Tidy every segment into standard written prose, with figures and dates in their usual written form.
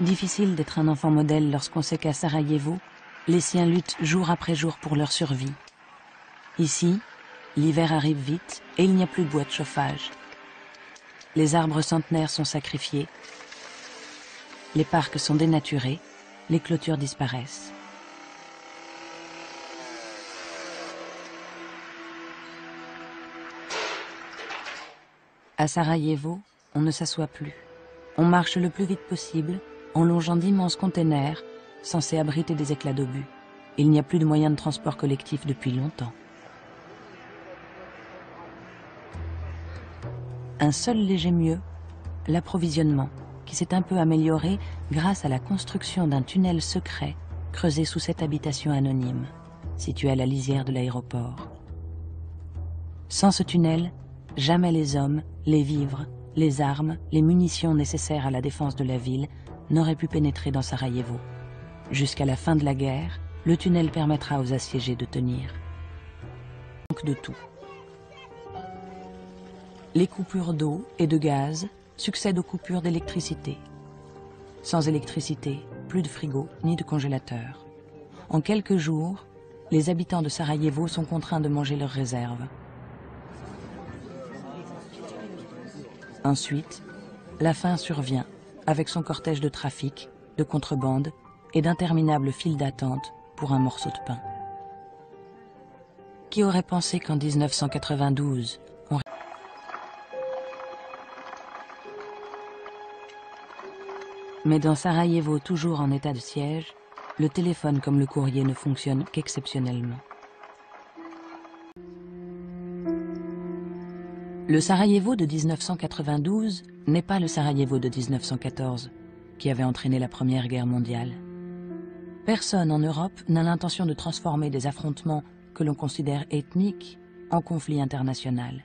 Difficile d'être un enfant modèle lorsqu'on sait qu'à Sarajevo, les siens luttent jour après jour pour leur survie. Ici, l'hiver arrive vite et il n'y a plus de bois de chauffage. Les arbres centenaires sont sacrifiés, les parcs sont dénaturés, les clôtures disparaissent. À Sarajevo, on ne s'assoit plus. On marche le plus vite possible, en longeant d'immenses containers censés abriter des éclats d'obus. Il n'y a plus de moyens de transport collectif depuis longtemps. Un seul léger mieux, l'approvisionnement, qui s'est un peu amélioré grâce à la construction d'un tunnel secret creusé sous cette habitation anonyme, située à la lisière de l'aéroport. Sans ce tunnel, jamais les hommes, les vivres, les armes, les munitions nécessaires à la défense de la ville n'auraient pu pénétrer dans Sarajevo. Jusqu'à la fin de la guerre, le tunnel permettra aux assiégés de tenir. Manque de tout. Les coupures d'eau et de gaz succèdent aux coupures d'électricité. Sans électricité, plus de frigo ni de congélateur. En quelques jours, les habitants de Sarajevo sont contraints de manger leurs réserves. Ensuite, la faim survient avec son cortège de trafic, de contrebande et d'interminables files d'attente pour un morceau de pain. Qui aurait pensé qu'en 1992, Mais dans Sarajevo, toujours en état de siège, le téléphone comme le courrier ne fonctionnent qu'exceptionnellement. Le Sarajevo de 1992 n'est pas le Sarajevo de 1914, qui avait entraîné la Première Guerre mondiale. Personne en Europe n'a l'intention de transformer des affrontements que l'on considère ethniques en conflit international.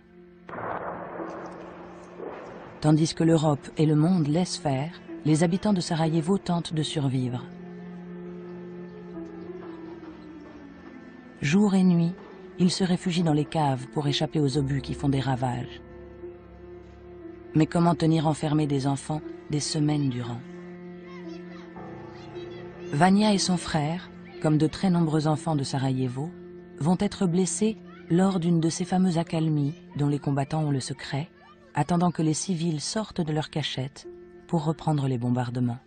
Tandis que l'Europe et le monde laissent faire, les habitants de Sarajevo tentent de survivre. Jour et nuit, ils se réfugient dans les caves pour échapper aux obus qui font des ravages. Mais comment tenir enfermés des enfants des semaines durant? Vania et son frère, comme de très nombreux enfants de Sarajevo, vont être blessés lors d'une de ces fameuses accalmies dont les combattants ont le secret, attendant que les civils sortent de leur cachette pour reprendre les bombardements.